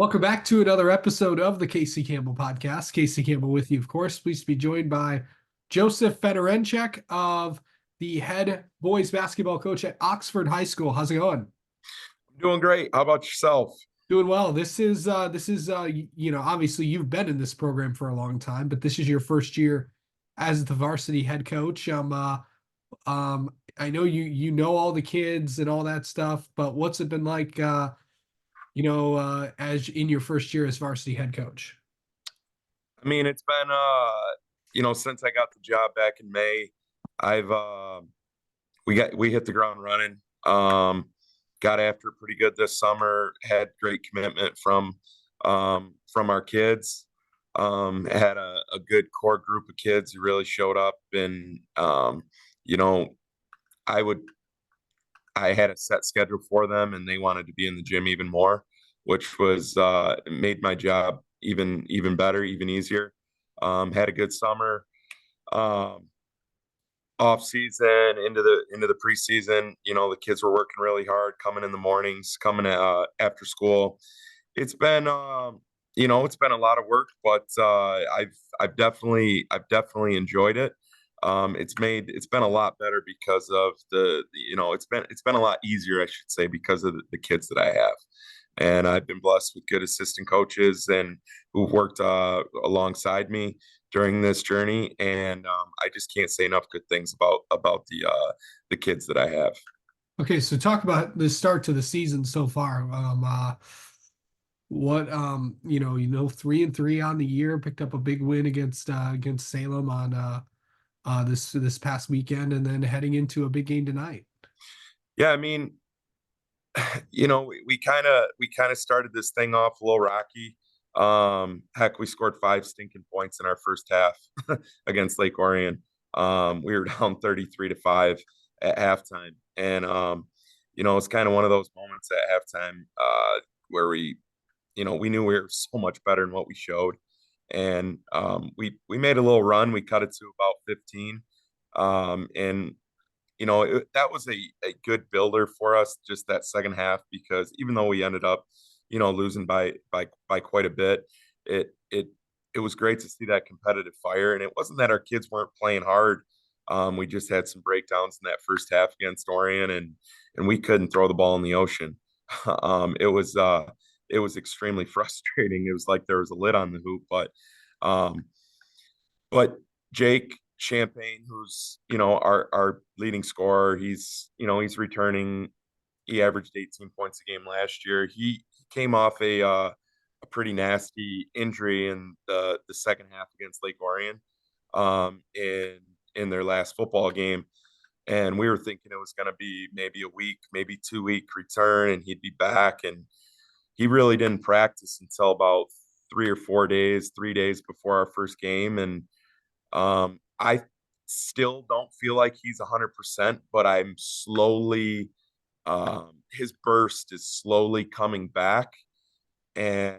Welcome back to another episode of the Casey Campbell podcast. Casey Campbell with you, of course. Pleased to be joined by Joseph Fedorinchik of the head boys basketball coach at Oxford High School. How's it going? I'm doing great. How about yourself? Doing well. Obviously you've been in this program for a long time, but this is your first year as the varsity head coach. I know you know all the kids and all that stuff, but what's it been like as in your first year as varsity head coach? It's been since I got the job back in May, I've we hit the ground running. Got after it pretty good this summer, had great commitment from our kids. Had a good core group of kids who really showed up and you know, I would I had a set schedule for them and they wanted to be in the gym even more, which was made my job even better, even easier. Had a good summer. Um, Off season into the preseason, the kids were working really hard, coming in the mornings, coming after school. It's been it's been a lot of work, but I've definitely enjoyed it. It's been a lot better because of it's been a lot easier, I should say, because of the kids that I have. And I've been blessed with good assistant coaches and who've worked alongside me during this journey. And I just can't say enough good things about the kids that I have. Okay, so talk about the start to the season so far. What 3-3 on the year, picked up a big win against Salem on this past weekend, and then heading into a big game tonight. Yeah, we kind of started this thing off a little rocky. Heck, we scored 5 stinking points in our first half against Lake Orion. We were down 33-5 at halftime, and it's kind of one of those moments at halftime where we knew we were so much better than what we showed, and we made a little run. We cut it to about 15, and that was a good builder for us, just that second half, because even though we ended up, losing by quite a bit, it it was great to see that competitive fire. And it wasn't that our kids weren't playing hard. We just had some breakdowns in that first half against Orion, and we couldn't throw the ball in the ocean. Um, it was uh, it was extremely frustrating. It was like there was a lid on the hoop, um, but Jake Champagne, who's our leading scorer, he's returning. He averaged 18 points a game last year. He came off a pretty nasty injury in the second half against Lake Orion, in their last football game, and we were thinking it was going to be maybe a week, maybe 2 week return, and he'd be back. And he really didn't practice until about 3 or 4 days, 3 days before our first game. And I still don't feel like he's 100%, but I'm slowly, his burst is slowly coming back. And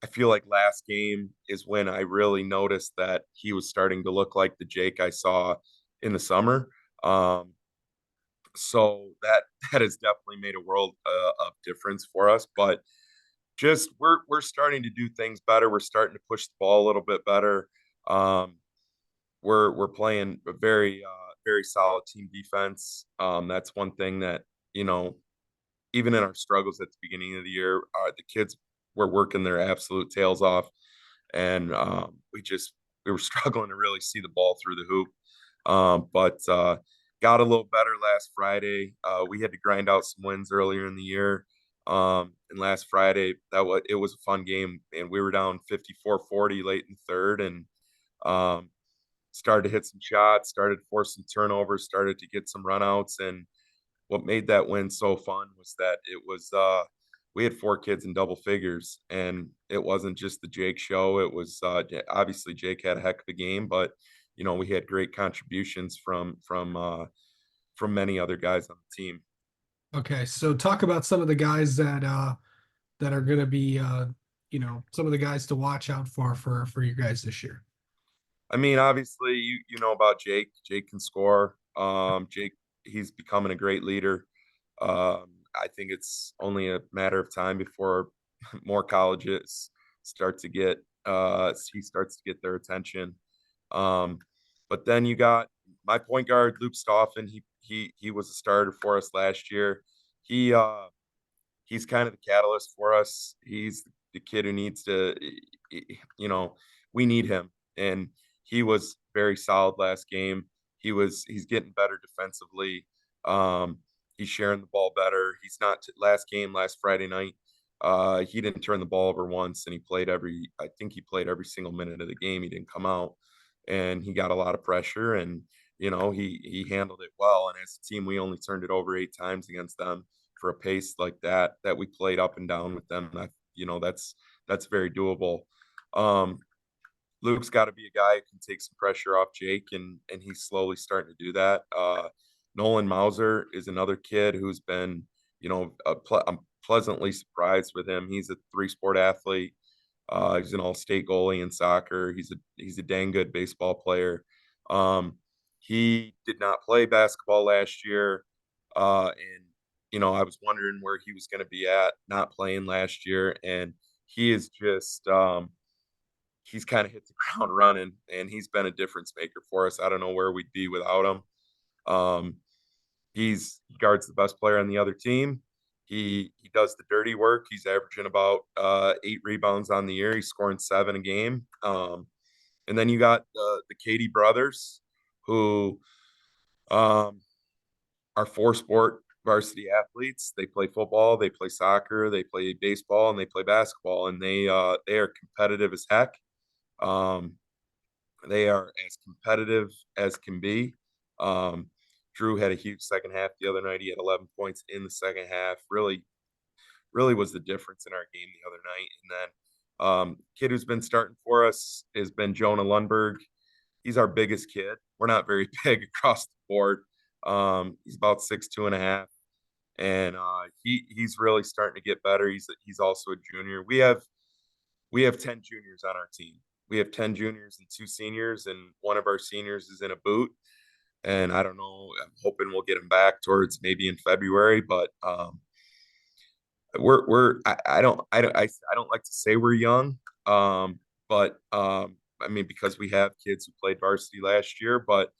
I feel like last game is when I really noticed that he was starting to look like the Jake I saw in the summer. Um, so that has definitely made a world of difference for us. But just we're starting to do things better. We're starting to push the ball a little bit better. Um, we're playing a very solid team defense. That's one thing that you know even in our struggles at the beginning of the year, the kids were working their absolute tails off, and we were struggling to really see the ball through the hoop. But got a little better last Friday. We had to grind out some wins earlier in the year. And last Friday, it was a fun game, and we were down 54-40 late in the third, and um, started to hit some shots, started to force some turnovers, started to get some runouts. And what made that win so fun was that it was we had 4 kids in double figures, and it wasn't just the Jake show. It was obviously Jake had a heck of a game, but we had great contributions from many other guys on the team. Okay, so talk about some of the guys that are going to be some of the guys to watch out for you guys this year. Obviously, you know about Jake. Jake can score. Jake, he's becoming a great leader. I think it's only a matter of time before more colleges start to get he starts to get their attention. Um, but then you got my point guard, Luke Stoffen. He was a starter for us last year. He he's kind of the catalyst for us. He's the kid who needs to, you know, we need him, and he was very solid last game. He's getting better defensively. Um, he's sharing the ball better. He's not last game last Friday night. He didn't turn the ball over once, and he played I think he played every single minute of the game. He didn't come out, and he got a lot of pressure, and he handled it well. And as a team, we only turned it over 8 times against them for a pace like that we played up and down with them. That's very doable. Um, Luke's got to be a guy who can take some pressure off Jake, and he's slowly starting to do that. Nolan Mauser is another kid who's been, I'm pleasantly surprised with him. He's a 3-sport athlete. He's an all-state goalie in soccer. He's a dang good baseball player. He did not play basketball last year, and I was wondering where he was going to be at not playing last year, and he is just he's kind of hit the ground running, and he's been a difference maker for us. I don't know where we'd be without him. Um, he guards the best player on the other team. He does the dirty work. He's averaging about 8 rebounds on the year. He's scoring 7 a game. And then you got the Katie brothers, who um, are 4-sport varsity athletes. They play football, they play soccer, they play baseball, and they play basketball, and they are competitive as heck. Um, they are as competitive as can be. Drew had a huge second half the other night. He had 11 points in the second half. Really, really was the difference in our game the other night. And then kid who's been starting for us has been Jonah Lundberg. He's our biggest kid. We're not very big across the board. He's about 6'2.5", and he's really starting to get better. He's also a junior. We have 10 juniors on our team. We have 10 juniors and 2 seniors, and one of our seniors is in a boot. And I don't know. I'm hoping we'll get him back towards maybe in February, but I don't like to say we're young, but I mean, because we have kids who played varsity last year, but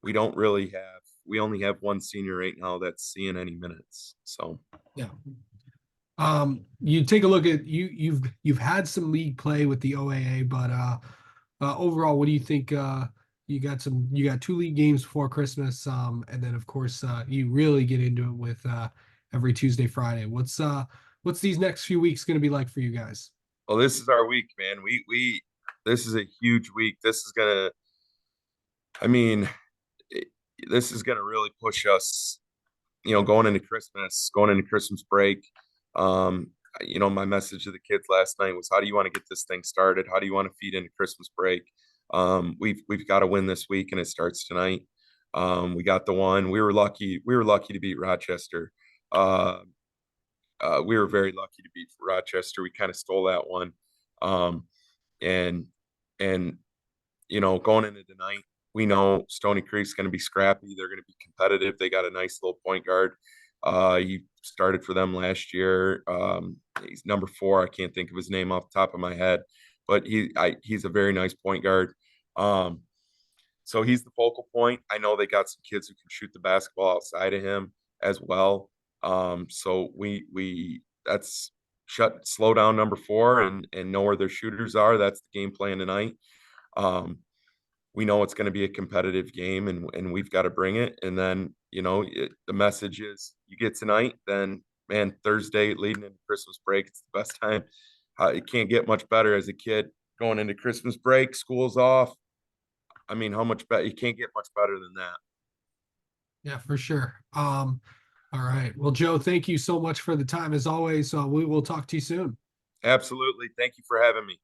we only have one senior right now that's seeing any minutes. So Yeah. You take a look at you've had some league play with the OAA, but overall, what do you think? You got 2 league games before Christmas, and then of course you really get into it with every Tuesday, Friday. What's these next few weeks going to be like for you guys? well, this is our week, man. This is a huge week. I mean, it, this is gonna really push us, going into Christmas break. Um, my message to the kids last night was, how do you want to get this thing started? How do you want to feed into Christmas break? We've got to win this week, and it starts tonight. We got the one. We were lucky. We were lucky to beat Rochester. Uh, we were very lucky to beat Rochester. We kind of stole that one. Um, and and going into tonight, we know Stony Creek's going to be scrappy. They're going to be competitive. They got a nice little point guard. He started for them last year. He's number 4. I can't think of his name off the top of my head, but he's a very nice point guard. So he's the focal point. I know they got some kids who can shoot the basketball outside of him as well. So we that's slow down number 4 and know where their shooters are. That's the game plan tonight. We know it's going to be a competitive game, and we've got to bring it. And then, the message is, you get tonight, then man, Thursday leading into Christmas break, it's the best time. It can't get much better as a kid going into Christmas break, school's off. I mean, how much better? You can't get much better than that. Yeah, for sure. All right. Well, Joe, thank you so much for the time as always. We will talk to you soon. Absolutely. Thank you for having me.